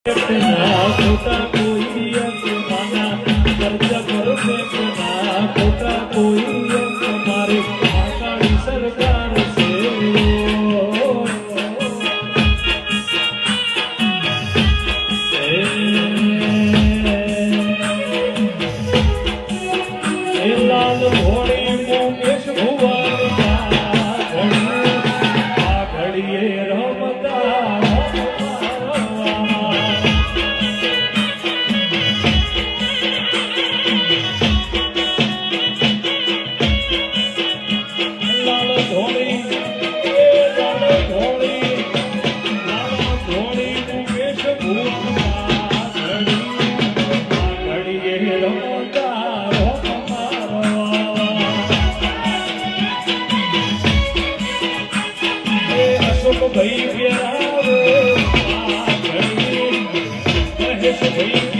खोटा कोई माना कर्ज करो खोटा कोई हमारे आकाड़ी सरकार से लाल घोड़ी मुकेश भुवन घड़िए रमता भाई प्यार महेश भाई